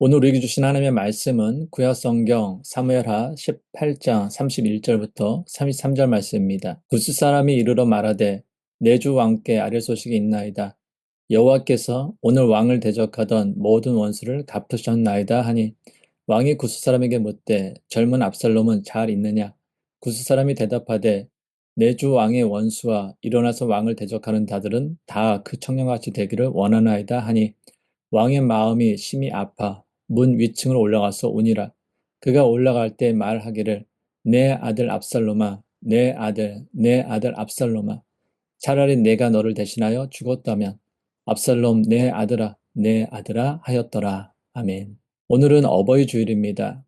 오늘 우리에게 주신 하나님의 말씀은 구약성경 사무엘하 18장 31절부터 33절 말씀입니다. 구스 사람이 이르러 말하되 내 주 왕께 아뢰 소식이 있나이다. 여호와께서 오늘 왕을 대적하던 모든 원수를 갚으셨나이다 하니 왕이 구스 사람에게 묻되 젊은 압살롬은 잘 있느냐? 구스 사람이 대답하되 내 주 왕의 원수와 일어나서 왕을 대적하는 자들은 다 그 청년같이 되기를 원하나이다 하니 왕의 마음이 심히 아파 문 위층으로 올라가서 오니라. 그가 올라갈 때 말하기를 내 아들 압살롬아, 내 아들 압살롬아, 차라리 내가 너를 대신하여 죽었다면 압살롬 내 아들아 하였더라. 아멘. 오늘은 어버이 주일입니다.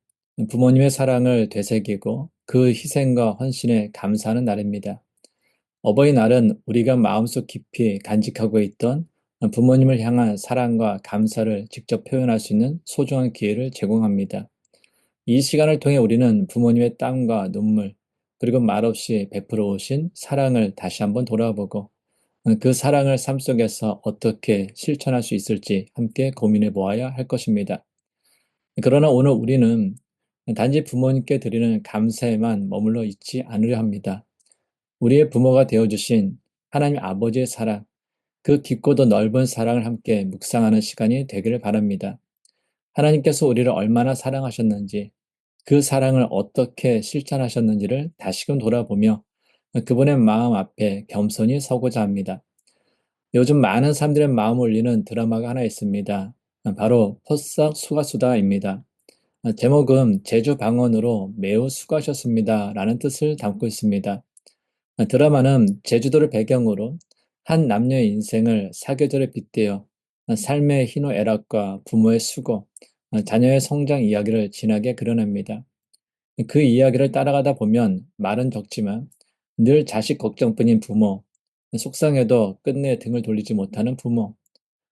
부모님의 사랑을 되새기고 그 희생과 헌신에 감사하는 날입니다. 어버이날은 우리가 마음속 깊이 간직하고 있던 부모님을 향한 사랑과 감사를 직접 표현할 수 있는 소중한 기회를 제공합니다. 이 시간을 통해 우리는 부모님의 땀과 눈물, 그리고 말없이 베풀어 오신 사랑을 다시 한번 돌아보고 그 사랑을 삶 속에서 어떻게 실천할 수 있을지 함께 고민해 보아야 할 것입니다. 그러나 오늘 우리는 단지 부모님께 드리는 감사에만 머물러 있지 않으려 합니다. 우리의 부모가 되어주신 하나님 아버지의 사랑, 그 깊고도 넓은 사랑을 함께 묵상하는 시간이 되기를 바랍니다. 하나님께서 우리를 얼마나 사랑하셨는지, 그 사랑을 어떻게 실천하셨는지를 다시금 돌아보며 그분의 마음 앞에 겸손히 서고자 합니다. 요즘 많은 사람들의 마음을 울리는 드라마가 하나 있습니다. 바로 포싹 수가수다입니다. 제목은 제주 방언으로 매우 수고하셨습니다 라는 뜻을 담고 있습니다. 드라마는 제주도를 배경으로 한 남녀의 인생을 사계절에 빗대어 삶의 희노애락과 부모의 수고, 자녀의 성장 이야기를 진하게 그려냅니다. 그 이야기를 따라가다 보면 말은 적지만 늘 자식 걱정뿐인 부모, 속상해도 끝내 등을 돌리지 못하는 부모,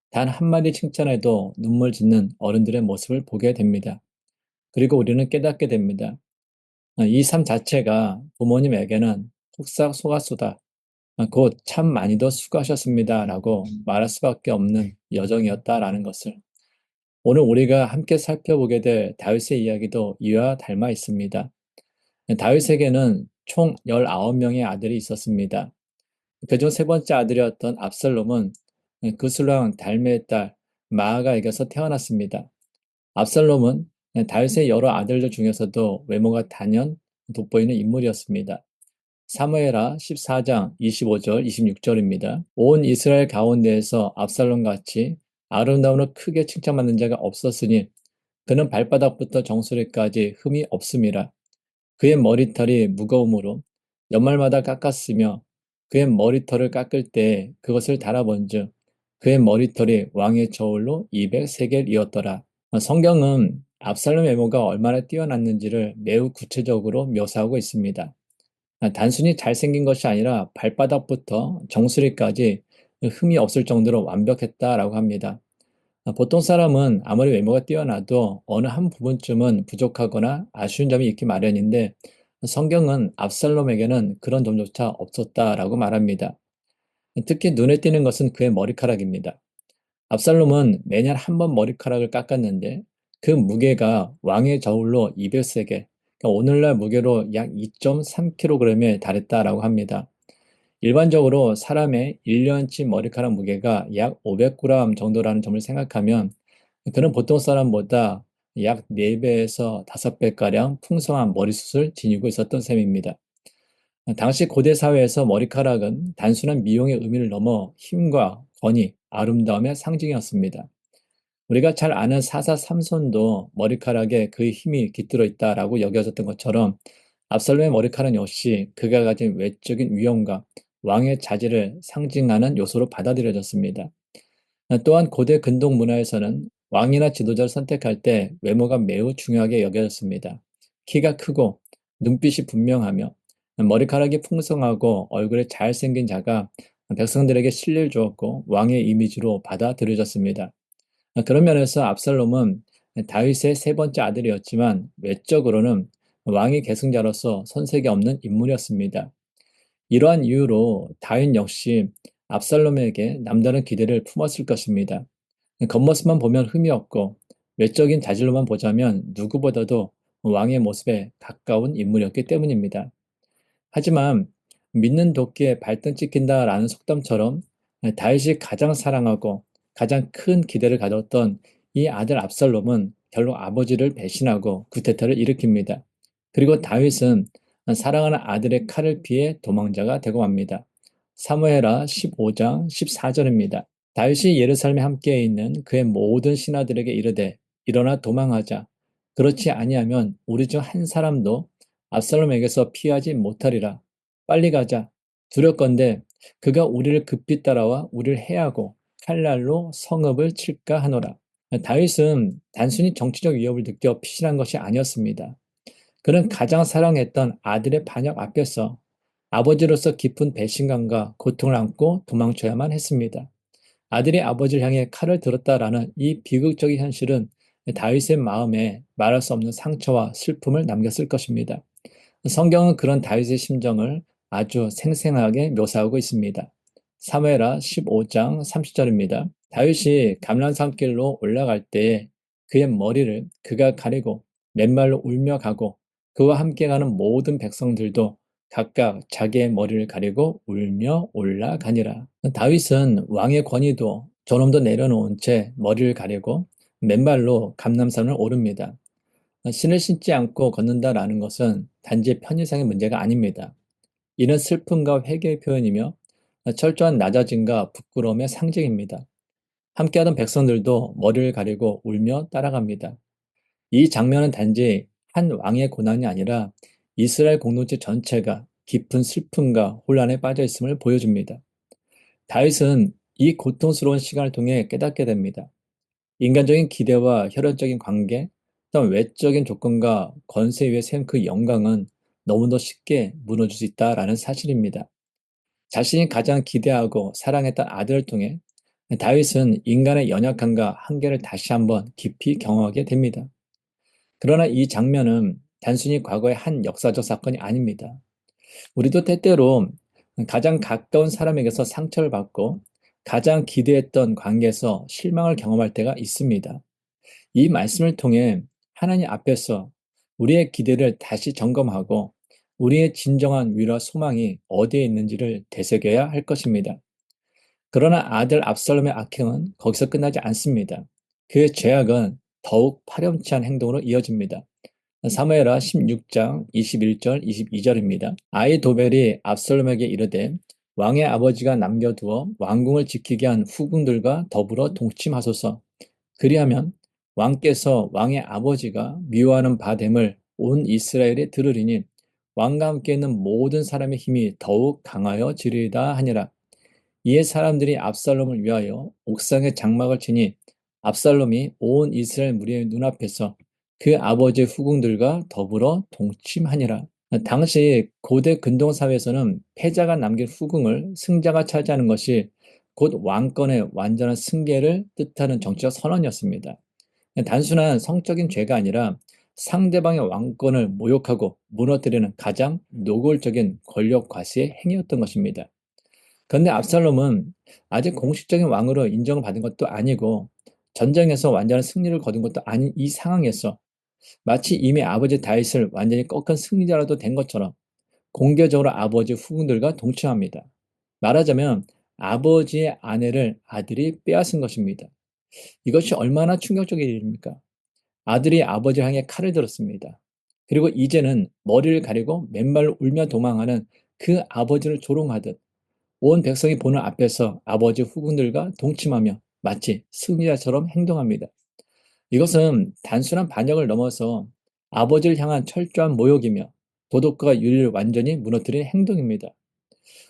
단 한마디 칭찬해도 눈물 짓는 어른들의 모습을 보게 됩니다. 그리고 우리는 깨닫게 됩니다. 이 삶 자체가 부모님에게는 폭삭 속았수다. 곧 참 많이도 수고하셨습니다. 라고 말할 수밖에 없는 여정이었다라는 것을. 오늘 우리가 함께 살펴보게 될 다윗의 이야기도 이와 닮아 있습니다. 다윗에게는 총 19명의 아들이 있었습니다. 그중 세 번째 아들이었던 압살롬은 그 술랑 달메의 딸 마아가에게서 태어났습니다. 압살롬은 다윗의 여러 아들들 중에서도 외모가 단연 돋보이는 인물이었습니다. 사무엘하 14장 25절, 26절입니다. 온 이스라엘 가운데에서 압살롬같이 아름다움으로 크게 칭찬받는 자가 없었으니 그는 발바닥부터 정수리까지 흠이 없음이라. 그의 머리털이 무거움으로 연말마다 깎았으며 그의 머리털을 깎을 때 그것을 달아본즉 그의 머리털이 왕의 저울로 200세겔이었더라. 성경은 압살롬 외모가 얼마나 뛰어났는지를 매우 구체적으로 묘사하고 있습니다. 단순히 잘생긴 것이 아니라 발바닥부터 정수리까지 흠이 없을 정도로 완벽했다라고 합니다. 보통 사람은 아무리 외모가 뛰어나도 어느 한 부분쯤은 부족하거나 아쉬운 점이 있기 마련인데 성경은 압살롬에게는 그런 점조차 없었다라고 말합니다. 특히 눈에 띄는 것은 그의 머리카락입니다. 압살롬은 매년 한 번 머리카락을 깎았는데 그 무게가 왕의 저울로 200세겔, 그러니까 오늘날 무게로 약 2.3kg에 달했다라고 합니다. 일반적으로 사람의 1년치 머리카락 무게가 약 500g 정도라는 점을 생각하면 그는 보통 사람보다 약 4배에서 5배가량 풍성한 머리숱을 지니고 있었던 셈입니다. 당시 고대 사회에서 머리카락은 단순한 미용의 의미를 넘어 힘과 권위, 아름다움의 상징이었습니다. 우리가 잘 아는 사사 삼손도 머리카락에 그의 힘이 깃들어 있다라고 여겨졌던 것처럼 압살롬의 머리카락 역시 그가 가진 외적인 위엄과 왕의 자질을 상징하는 요소로 받아들여졌습니다. 또한 고대 근동 문화에서는 왕이나 지도자를 선택할 때 외모가 매우 중요하게 여겨졌습니다. 키가 크고 눈빛이 분명하며 머리카락이 풍성하고 얼굴에 잘생긴 자가 백성들에게 신뢰를 주었고 왕의 이미지로 받아들여졌습니다. 그런 면에서 압살롬은 다윗의 세 번째 아들이었지만 외적으로는 왕의 계승자로서 손색이 없는 인물이었습니다. 이러한 이유로 다윗 역시 압살롬에게 남다른 기대를 품었을 것입니다. 겉모습만 보면 흠이 없고 외적인 자질로만 보자면 누구보다도 왕의 모습에 가까운 인물이었기 때문입니다. 하지만 믿는 도끼에 발등 찍힌다라는 속담처럼 다윗이 가장 사랑하고 가장 큰 기대를 가졌던 이 아들 압살롬은 결국 아버지를 배신하고 쿠데타를 일으킵니다. 그리고 다윗은 사랑하는 아들의 칼을 피해 도망자가 되고 맙니다. 사무엘하 15장 14절입니다. 다윗이 예루살렘에 함께 있는 그의 모든 신하들에게 이르되 일어나 도망하자. 그렇지 아니하면 우리 중 한 사람도 압살롬에게서 피하지 못하리라. 빨리 가자. 두렵건대 그가 우리를 급히 따라와 우리를 해하고 칼날로 성읍을 칠까 하노라. 다윗은 단순히 정치적 위협을 느껴 피신한 것이 아니었습니다. 그는 가장 사랑했던 아들의 반역 앞에서 아버지로서 깊은 배신감과 고통을 안고 도망쳐야만 했습니다. 아들이 아버지를 향해 칼을 들었다라는 이 비극적인 현실은 다윗의 마음에 말할 수 없는 상처와 슬픔을 남겼을 것입니다. 성경은 그런 다윗의 심정을 아주 생생하게 묘사하고 있습니다. 사무엘하 15장 30절입니다. 다윗이 감람산길로 올라갈 때에 그의 머리를 그가 가리고 맨발로 울며 가고 그와 함께 가는 모든 백성들도 각각 자기의 머리를 가리고 울며 올라가니라. 다윗은 왕의 권위도 존엄도 내려놓은 채 머리를 가리고 맨발로 감람산을 오릅니다. 신을 신지 않고 걷는다라는 것은 단지 편의상의 문제가 아닙니다. 이는 슬픔과 회개의 표현이며 철저한 낮아짐과 부끄러움의 상징입니다. 함께하던 백성들도 머리를 가리고 울며 따라갑니다. 이 장면은 단지 한 왕의 고난이 아니라 이스라엘 공동체 전체가 깊은 슬픔과 혼란에 빠져 있음을 보여줍니다. 다윗은 이 고통스러운 시간을 통해 깨닫게 됩니다. 인간적인 기대와 혈연적인 관계, 또한 외적인 조건과 권세 위에 세운 그 영광은 너무도 쉽게 무너질 수 있다라는 사실입니다. 자신이 가장 기대하고 사랑했던 아들을 통해 다윗은 인간의 연약함과 한계를 다시 한번 깊이 경험하게 됩니다. 그러나 이 장면은 단순히 과거의 한 역사적 사건이 아닙니다. 우리도 때때로 가장 가까운 사람에게서 상처를 받고 가장 기대했던 관계에서 실망을 경험할 때가 있습니다. 이 말씀을 통해 하나님 앞에서 우리의 기대를 다시 점검하고 우리의 진정한 위로와 소망이 어디에 있는지를 되새겨야 할 것입니다. 그러나 아들 압살롬의 악행은 거기서 끝나지 않습니다. 그의 죄악은 더욱 파렴치한 행동으로 이어집니다. 사무엘하 16장 21절 22절입니다. 아히도벨이 압살롬에게 이르되 왕의 아버지가 남겨두어 왕궁을 지키게 한 후궁들과 더불어 동침하소서. 그리하면 왕께서 왕의 아버지가 미워하는 바됨을 온 이스라엘에 들으리니 왕과 함께 있는 모든 사람의 힘이 더욱 강하여지리이다 하니라. 이에 사람들이 압살롬을 위하여 옥상에 장막을 치니 압살롬이 온 이스라엘 무리의 눈앞에서 그 아버지의 후궁들과 더불어 동침하니라. 당시 고대 근동 사회에서는 패자가 남긴 후궁을 승자가 차지하는 것이 곧 왕권의 완전한 승계를 뜻하는 정치적 선언이었습니다. 단순한 성적인 죄가 아니라 상대방의 왕권을 모욕하고 무너뜨리는 가장 노골적인 권력 과시의 행위였던 것입니다. 그런데 압살롬은 아직 공식적인 왕으로 인정을 받은 것도 아니고 전쟁에서 완전한 승리를 거둔 것도 아닌 이 상황에서 마치 이미 아버지 다윗을 완전히 꺾은 승리자라도 된 것처럼 공개적으로 아버지 후궁들과 동침합니다. 말하자면 아버지의 아내를 아들이 빼앗은 것입니다. 이것이 얼마나 충격적인 일입니까? 아들이 아버지를 향해 칼을 들었습니다. 그리고 이제는 머리를 가리고 맨발로 울며 도망하는 그 아버지를 조롱하듯 온 백성이 보는 앞에서 아버지 후궁들과 동침하며 마치 승리자처럼 행동합니다. 이것은 단순한 반역을 넘어서 아버지를 향한 철저한 모욕이며 도덕과 윤리를 완전히 무너뜨린 행동입니다.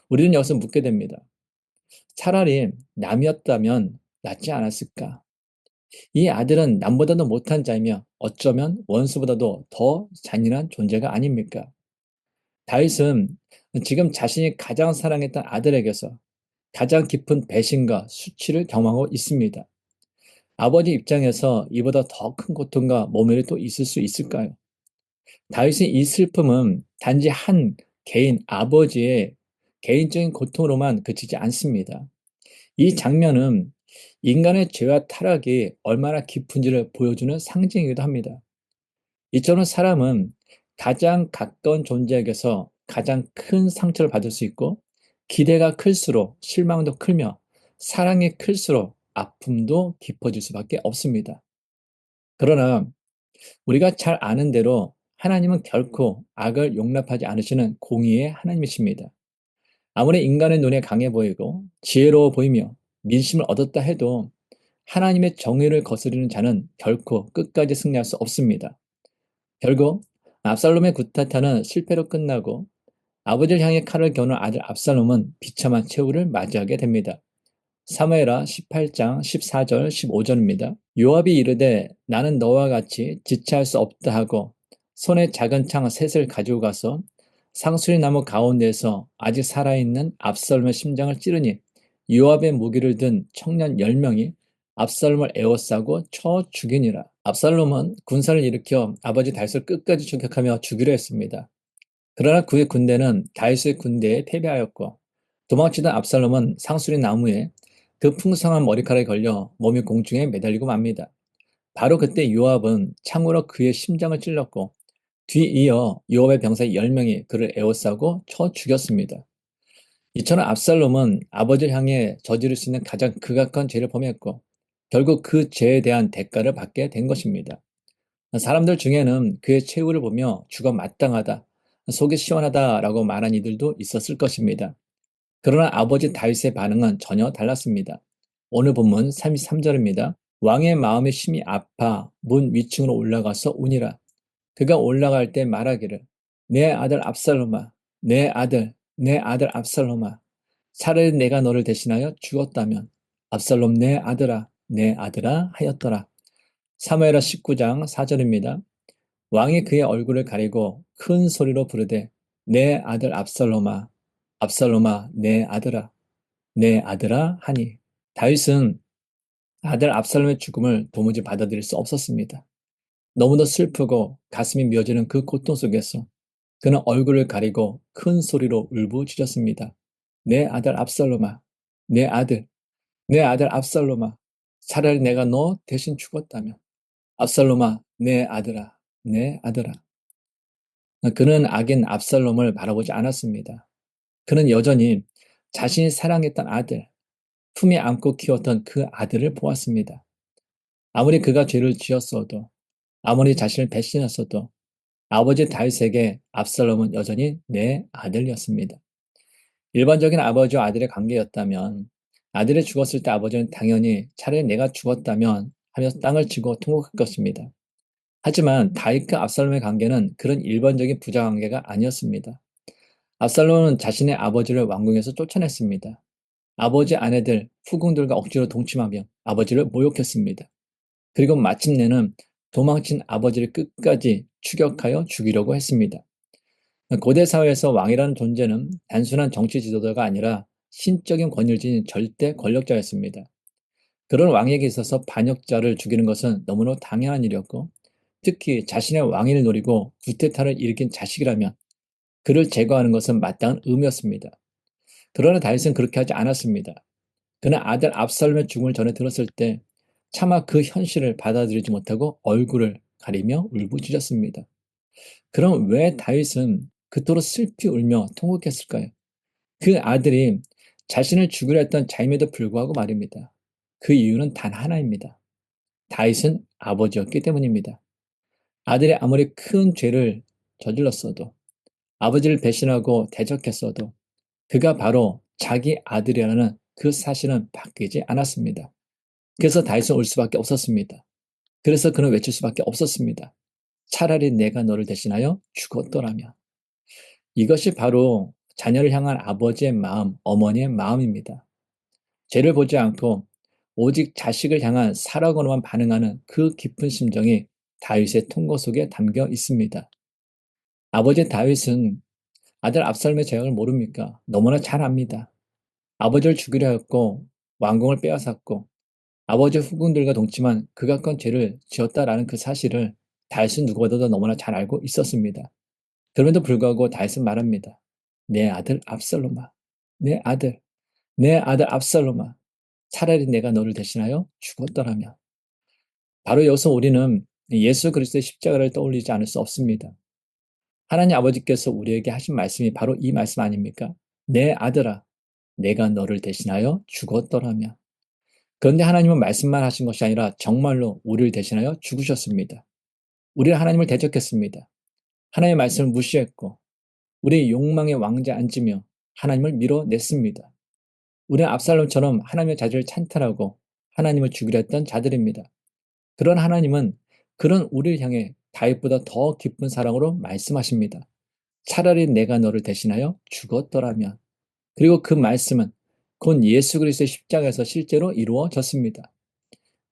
우리는 여기서 묻게 됩니다. 차라리 남이었다면 낫지 않았을까? 이 아들은 남보다도 못한 자이며 어쩌면 원수보다도 더 잔인한 존재가 아닙니까? 다윗은 지금 자신이 가장 사랑했던 아들에게서 가장 깊은 배신과 수치를 경험하고 있습니다. 아버지 입장에서 이보다 더 큰 고통과 모멸이 또 있을 수 있을까요? 다윗의 이 슬픔은 단지 한 개인 아버지의 개인적인 고통으로만 그치지 않습니다. 이 장면은 인간의 죄와 타락이 얼마나 깊은지를 보여주는 상징이기도 합니다. 이처럼 사람은 가장 가까운 존재에게서 가장 큰 상처를 받을 수 있고, 기대가 클수록 실망도 크며 사랑이 클수록 아픔도 깊어질 수밖에 없습니다. 그러나 우리가 잘 아는 대로 하나님은 결코 악을 용납하지 않으시는 공의의 하나님이십니다. 아무리 인간의 눈에 강해 보이고 지혜로워 보이며 민심을 얻었다 해도 하나님의 정의를 거스르는 자는 결코 끝까지 승리할 수 없습니다. 결국 압살롬의 구타타는 실패로 끝나고 아버지를 향해 칼을 겨눈 아들 압살롬은 비참한 최후를 맞이하게 됩니다. 사무엘하 18장 14절 15절입니다. 요압이 이르되 나는 너와 같이 지체할 수 없다 하고 손에 작은 창 셋을 가지고 가서 상수리 나무 가운데에서 아직 살아있는 압살롬의 심장을 찌르니 요압의 무기를 든 청년 10명이 압살롬을 에워싸고 쳐 죽이니라. 압살롬은 군사를 일으켜 아버지 다윗을 끝까지 추격하며 죽이려 했습니다. 그러나 그의 군대는 다윗의 군대에 패배하였고 도망치던 압살롬은 상수리 나무에 그 풍성한 머리카락에 걸려 몸이 공중에 매달리고 맙니다. 바로 그때 요압은 창으로 그의 심장을 찔렀고 뒤이어 요압의 병사 10명이 그를 에워싸고 쳐 죽였습니다. 이처럼 압살롬은 아버지를 향해 저지를 수 있는 가장 극악한 죄를 범했고 결국 그 죄에 대한 대가를 받게 된 것입니다. 사람들 중에는 그의 최후를 보며 죽어 마땅하다, 속이 시원하다라고 말한 이들도 있었을 것입니다. 그러나 아버지 다윗의 반응은 전혀 달랐습니다. 오늘 본문 33절입니다. 왕의 마음이 심히 아파 문 위층으로 올라가서 우니라. 그가 올라갈 때 말하기를 내 아들 압살롬아, 내 아들 압살롬아, 차라리 내가 너를 대신하여 죽었다면 압살롬 내 아들아 하였더라. 사무엘하 19장 4절입니다. 왕이 그의 얼굴을 가리고 큰 소리로 부르되 내 아들 압살롬아, 압살롬아, 내 아들아 하니 다윗은 아들 압살롬의 죽음을 도무지 받아들일 수 없었습니다. 너무도 슬프고 가슴이 미어지는 그 고통 속에서 그는 얼굴을 가리고 큰 소리로 울부짖었습니다. 내 아들 압살롬아, 내 아들, 내 아들 압살롬아, 차라리 내가 너 대신 죽었다면 압살롬아, 내 아들아. 그는 악인 압살롬을 바라보지 않았습니다. 그는 여전히 자신이 사랑했던 아들, 품에 안고 키웠던 그 아들을 보았습니다. 아무리 그가 죄를 지었어도, 아무리 자신을 배신했어도 아버지 다윗에게 압살롬은 여전히 내 아들이었습니다. 일반적인 아버지와 아들의 관계였다면 아들이 죽었을 때 아버지는 당연히 차라리 내가 죽었다면 하며 땅을 치고 통곡할 것입니다. 하지만 다윗과 압살롬의 관계는 그런 일반적인 부자 관계가 아니었습니다. 압살롬은 자신의 아버지를 왕궁에서 쫓아냈습니다. 아버지 아내들, 후궁들과 억지로 동침하며 아버지를 모욕했습니다. 그리고 마침내는 도망친 아버지를 끝까지 추격하여 죽이려고 했습니다. 고대 사회에서 왕이라는 존재는 단순한 정치 지도자가 아니라 신적인 권위를 지닌 절대 권력자였습니다. 그런 왕에게 있어서 반역자를 죽이는 것은 너무나 당연한 일이었고 특히 자신의 왕위를 노리고 구테타를 일으킨 자식이라면 그를 제거하는 것은 마땅한 의무였습니다. 그러나 다윗은 그렇게 하지 않았습니다. 그는 아들 압살롬의 죽음을 전해 들었을 때 차마 그 현실을 받아들이지 못하고 얼굴을 가리며 울부짖었습니다. 그럼 왜 다윗은 그토록 슬피 울며 통곡했을까요? 그 아들이 자신을 죽이려 했던 자임에도 불구하고 말입니다. 그 이유는 단 하나입니다. 다윗은 아버지였기 때문입니다. 아들이 아무리 큰 죄를 저질렀어도 아버지를 배신하고 대적했어도 그가 바로 자기 아들이라는 그 사실은 바뀌지 않았습니다. 그래서 다윗은 울 수밖에 없었습니다. 그래서 그는 외칠 수밖에 없었습니다. 차라리 내가 너를 대신하여 죽었더라면. 이것이 바로 자녀를 향한 아버지의 마음, 어머니의 마음입니다. 죄를 보지 않고 오직 자식을 향한 사랑으로만 반응하는 그 깊은 심정이 다윗의 통고 속에 담겨 있습니다. 아버지 다윗은 아들 압살롬의 죄악을 모릅니까? 너무나 잘 압니다. 아버지를 죽이려 했고 왕궁을 빼앗았고 아버지 후궁들과 동침한 극악한 죄를 지었다라는 그 사실을 다윗은 누구보다도 너무나 잘 알고 있었습니다. 그럼에도 불구하고 다윗은 말합니다. 내 아들 압살롬아, 내 아들, 내 아들 압살롬아. 차라리 내가 너를 대신하여 죽었더라면. 바로 여기서 우리는 예수 그리스도의 십자가를 떠올리지 않을 수 없습니다. 하나님 아버지께서 우리에게 하신 말씀이 바로 이 말씀 아닙니까? 내 아들아, 내가 너를 대신하여 죽었더라면. 그런데 하나님은 말씀만 하신 것이 아니라 정말로 우리를 대신하여 죽으셨습니다. 우리는 하나님을 대적했습니다. 하나님의 말씀을 무시했고 우리의 욕망의 왕좌에 앉으며 하나님을 밀어냈습니다. 우리는 압살롬처럼 하나님의 자질을 찬탈하고 하나님을 죽이려 했던 자들입니다. 그런 하나님은 그런 우리를 향해 다윗보다 더 깊은 사랑으로 말씀하십니다. 차라리 내가 너를 대신하여 죽었더라면. 그리고 그 말씀은 곧 예수 그리스도의 십자가에서 실제로 이루어졌습니다.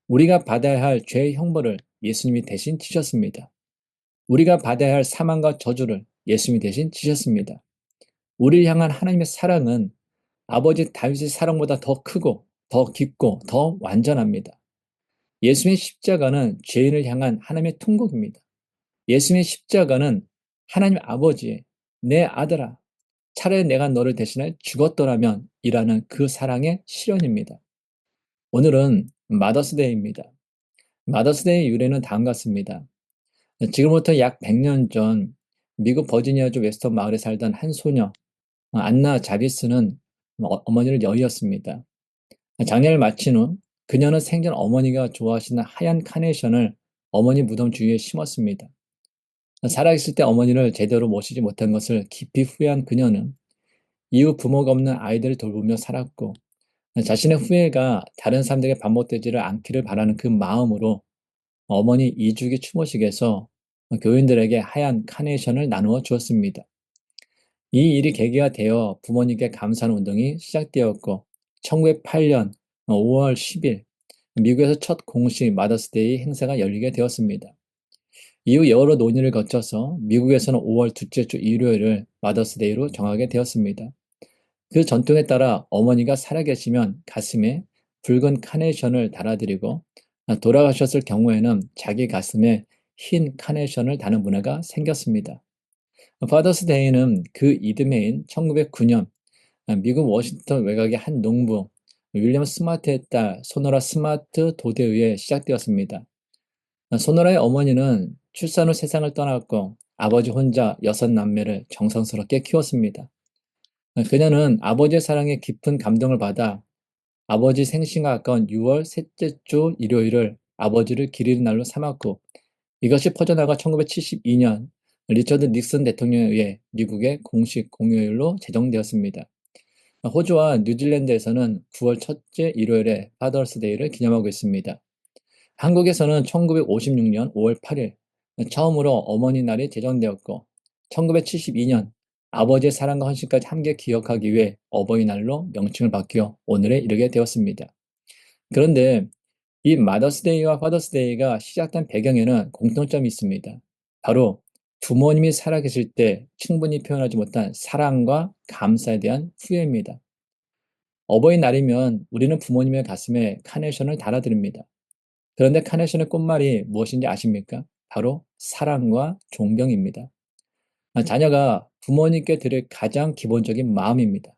우리가 받아야 할 죄의 형벌을 예수님이 대신 지셨습니다. 우리가 받아야 할 사망과 저주를 예수님이 대신 지셨습니다. 우리를 향한 하나님의 사랑은 아버지 다윗의 사랑보다 더 크고 더 깊고 더 완전합니다. 예수님의 십자가는 죄인을 향한 하나님의 통곡입니다. 예수님의 십자가는 하나님 아버지의 내 아들아, 차라리 내가 너를 대신해 죽었더라면 이라는 그 사랑의 실현입니다. 오늘은 마더스데이입니다. 마더스데이의 유래는 다음 같습니다. 지금부터 약 100년 전 미국 버지니아주 웨스턴 마을에 살던 한 소녀 안나 자비스는 어머니를 여의었습니다. 장례를 마친 후 그녀는 생전 어머니가 좋아하시는 하얀 카네이션을 어머니 무덤 주위에 심었습니다. 살아있을 때 어머니를 제대로 모시지 못한 것을 깊이 후회한 그녀는 이후 부모가 없는 아이들을 돌보며 살았고 자신의 후회가 다른 사람들에게 반복되지를 않기를 바라는 그 마음으로 어머니 이주기 추모식에서 교인들에게 하얀 카네이션을 나누어 주었습니다. 이 일이 계기가 되어 부모님께 감사하는 운동이 시작되었고 1908년 5월 10일 미국에서 첫 공식 마더스데이 행사가 열리게 되었습니다. 이후 여러 논의를 거쳐서 미국에서는 5월 둘째 주 일요일을 마더스데이로 정하게 되었습니다. 그 전통에 따라 어머니가 살아계시면 가슴에 붉은 카네이션을 달아드리고 돌아가셨을 경우에는 자기 가슴에 흰 카네이션을 다는 문화가 생겼습니다. 파더스데이는 그 이듬해인 1909년 미국 워싱턴 외곽의 한 농부 윌리엄 스마트의 딸 소노라 스마트 도드에 의해 시작되었습니다. 소노라의 어머니는 출산 후 세상을 떠났고 아버지 혼자 6남매를 정성스럽게 키웠습니다. 그녀는 아버지의 사랑에 깊은 감동을 받아 아버지 생신과 가까운 6월 셋째 주 일요일을 아버지를 기리는 날로 삼았고 이것이 퍼져나가 1972년 리처드 닉슨 대통령에 의해 미국의 공식 공휴일로 제정되었습니다. 호주와 뉴질랜드에서는 9월 첫째 일요일에 파더스데이를 기념하고 있습니다. 한국에서는 1956년 5월 8일 처음으로 어머니 날이 제정되었고 1972년 아버지의 사랑과 헌신까지 함께 기억하기 위해 어버이날로 명칭을 바뀌어 오늘에 이르게 되었습니다. 그런데 이 마더스데이와 파더스데이가 시작된 배경에는 공통점이 있습니다. 바로 부모님이 살아계실 때 충분히 표현하지 못한 사랑과 감사에 대한 후회입니다. 어버이날이면 우리는 부모님의 가슴에 카네이션을 달아드립니다. 그런데 카네이션의 꽃말이 무엇인지 아십니까? 바로 사랑과 존경입니다. 자녀가 부모님께 드릴 가장 기본적인 마음입니다.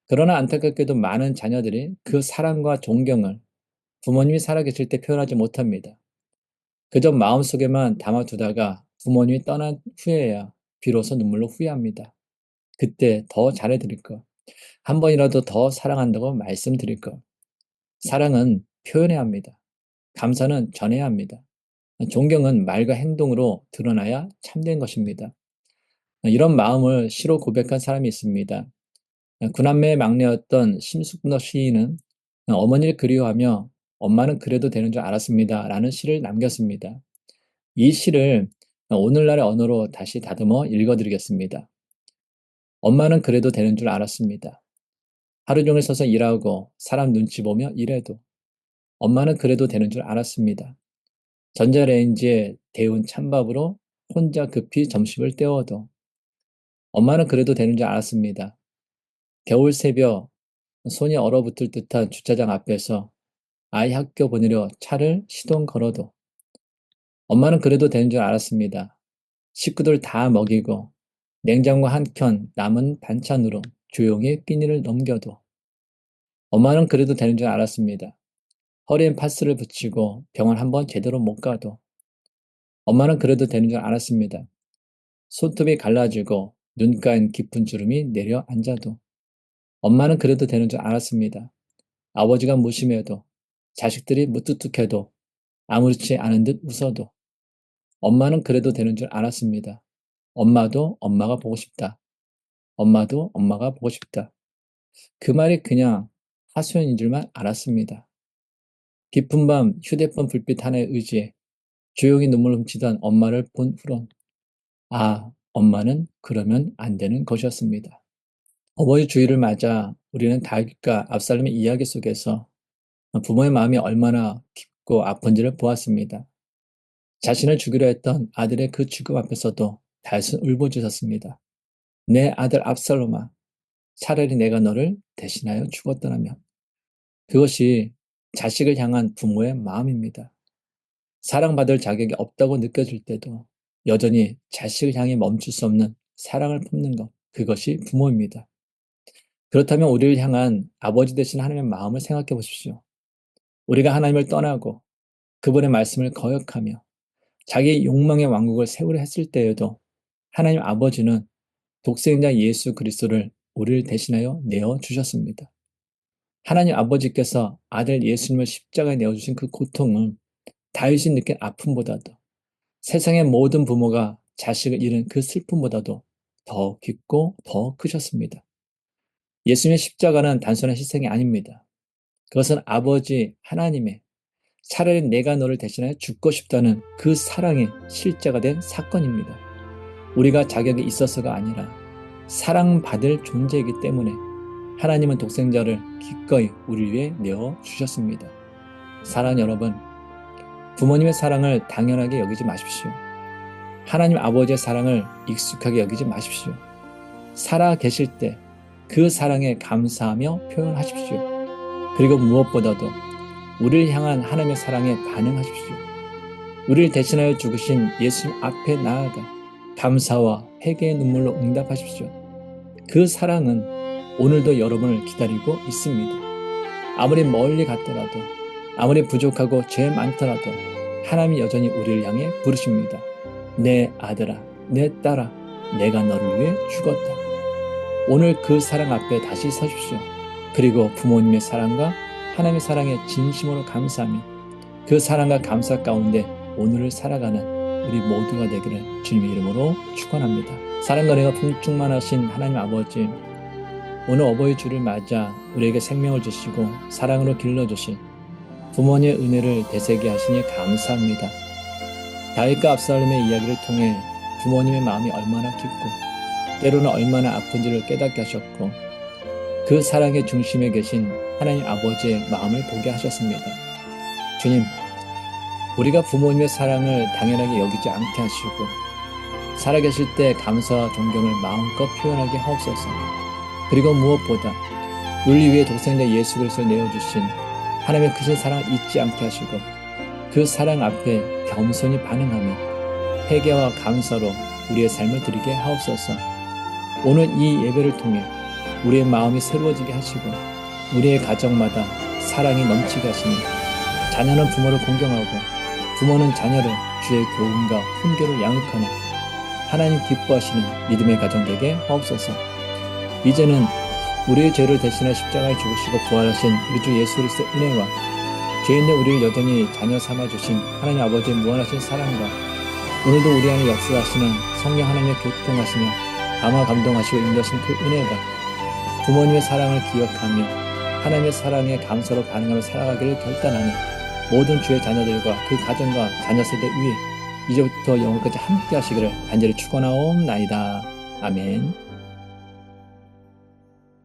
그러나 안타깝게도 많은 자녀들이 그 사랑과 존경을 부모님이 살아계실 때 표현하지 못합니다. 그저 마음속에만 담아두다가 부모님이 떠난 후에야 비로소 눈물로 후회합니다. 그때 더 잘해드릴 것, 한 번이라도 더 사랑한다고 말씀드릴 것. 사랑은 표현해야 합니다. 감사는 전해야 합니다. 존경은 말과 행동으로 드러나야 참된 것입니다. 이런 마음을 시로 고백한 사람이 있습니다. 구남매의 막내였던 심숙너 시인은 어머니를 그리워하며 엄마는 그래도 되는 줄 알았습니다. 라는 시를 남겼습니다. 이 시를 오늘날의 언어로 다시 다듬어 읽어드리겠습니다. 엄마는 그래도 되는 줄 알았습니다. 하루 종일 서서 일하고 사람 눈치 보며 일해도 엄마는 그래도 되는 줄 알았습니다. 전자레인지에 데운 찬밥으로 혼자 급히 점심을 때워도 엄마는 그래도 되는 줄 알았습니다. 겨울 새벽 손이 얼어붙을 듯한 주차장 앞에서 아이 학교 보내려 차를 시동 걸어도 엄마는 그래도 되는 줄 알았습니다. 식구들 다 먹이고 냉장고 한 켠 남은 반찬으로 조용히 끼니를 넘겨도 엄마는 그래도 되는 줄 알았습니다. 허리엔 파스를 붙이고 병원 한번 제대로 못 가도. 엄마는 그래도 되는 줄 알았습니다. 손톱이 갈라지고 눈가엔 깊은 주름이 내려앉아도. 엄마는 그래도 되는 줄 알았습니다. 아버지가 무심해도, 자식들이 무뚝뚝해도, 아무렇지 않은 듯 웃어도. 엄마는 그래도 되는 줄 알았습니다. 엄마도 엄마가 보고 싶다. 엄마도 엄마가 보고 싶다. 그 말이 그냥 하소연인 줄만 알았습니다. 깊은 밤 휴대폰 불빛 하나에 의지해 조용히 눈물 훔치던 엄마를 본 후론, 아, 엄마는 그러면 안 되는 것이었습니다. 어버이 주일을 맞아 우리는 다윗과 압살롬의 이야기 속에서 부모의 마음이 얼마나 깊고 아픈지를 보았습니다. 자신을 죽이려 했던 아들의 그 죽음 앞에서도 다윗은 울부짖었습니다. 내 아들 압살롬아, 차라리 내가 너를 대신하여 죽었더라면. 그것이 자식을 향한 부모의 마음입니다. 사랑받을 자격이 없다고 느껴질 때도 여전히 자식을 향해 멈출 수 없는 사랑을 품는 것, 그것이 부모입니다. 그렇다면 우리를 향한 아버지 되신 하나님의 마음을 생각해 보십시오. 우리가 하나님을 떠나고 그분의 말씀을 거역하며 자기 욕망의 왕국을 세우려 했을 때에도 하나님 아버지는 독생자 예수 그리스도를 우리를 대신하여 내어주셨습니다. 하나님 아버지께서 아들 예수님을 십자가에 내어주신 그 고통은 다윗이 느낀 아픔보다도, 세상의 모든 부모가 자식을 잃은 그 슬픔보다도 더 깊고 더 크셨습니다. 예수님의 십자가는 단순한 희생이 아닙니다. 그것은 아버지 하나님의 차라리 내가 너를 대신하여 죽고 싶다는 그 사랑의 실제가 된 사건입니다. 우리가 자격이 있어서가 아니라 사랑받을 존재이기 때문에 하나님은 독생자를 기꺼이 우리 위해 내어주셨습니다. 사랑하는 여러분, 부모님의 사랑을 당연하게 여기지 마십시오. 하나님 아버지의 사랑을 익숙하게 여기지 마십시오. 살아 계실 때 그 사랑에 감사하며 표현하십시오. 그리고 무엇보다도 우리를 향한 하나님의 사랑에 반응하십시오. 우리를 대신하여 죽으신 예수님 앞에 나아가 감사와 회개의 눈물로 응답하십시오. 그 사랑은 오늘도 여러분을 기다리고 있습니다. 아무리 멀리 갔더라도, 아무리 부족하고 죄 많더라도 하나님이 여전히 우리를 향해 부르십니다. 내 아들아, 내 딸아, 내가 너를 위해 죽었다. 오늘 그 사랑 앞에 다시 서십시오. 그리고 부모님의 사랑과 하나님의 사랑에 진심으로 감사하며 그 사랑과 감사 가운데 오늘을 살아가는 우리 모두가 되기를 주님의 이름으로 축원합니다. 사랑과 은혜가 풍충만하신 하나님 아버지, 오늘 어버이 주를 맞아 우리에게 생명을 주시고 사랑으로 길러주신 부모님의 은혜를 되새게 하시니 감사합니다. 다윗과 압살롬의 이야기를 통해 부모님의 마음이 얼마나 깊고 때로는 얼마나 아픈지를 깨닫게 하셨고 그 사랑의 중심에 계신 하나님 아버지의 마음을 보게 하셨습니다. 주님, 우리가 부모님의 사랑을 당연하게 여기지 않게 하시고 살아계실 때 감사와 존경을 마음껏 표현하게 하옵소서. 그리고 무엇보다 우리 위해 독생자 예수 그리스도를 내어주신 하나님의 크신 사랑을 잊지 않게 하시고 그 사랑 앞에 겸손히 반응하며 회개와 감사로 우리의 삶을 드리게 하옵소서. 오늘 이 예배를 통해 우리의 마음이 새로워지게 하시고 우리의 가정마다 사랑이 넘치게 하시니 자녀는 부모를 공경하고 부모는 자녀를 주의 교훈과 훈계로 양육하는 하나님 기뻐하시는 믿음의 가정 되게 하옵소서. 이제는 우리의 죄를 대신해 십자가에 죽으시고 부활하신 우리 주 예수 그리스도의 은혜와 죄인된 우리를 여전히 자녀 삼아주신 하나님 아버지의 무한하신 사랑과 오늘도 우리 안에 역사하시는 성령 하나님의 교통하시며 감화 감동하시고 인도하신 그 은혜가 부모님의 사랑을 기억하며 하나님의 사랑에 감사로 반응하며 살아가기를 결단하는 모든 주의 자녀들과 그 가정과 자녀 세대 위에 이제부터 영원까지 함께 하시기를 간절히 축원하옵나이다. 아멘.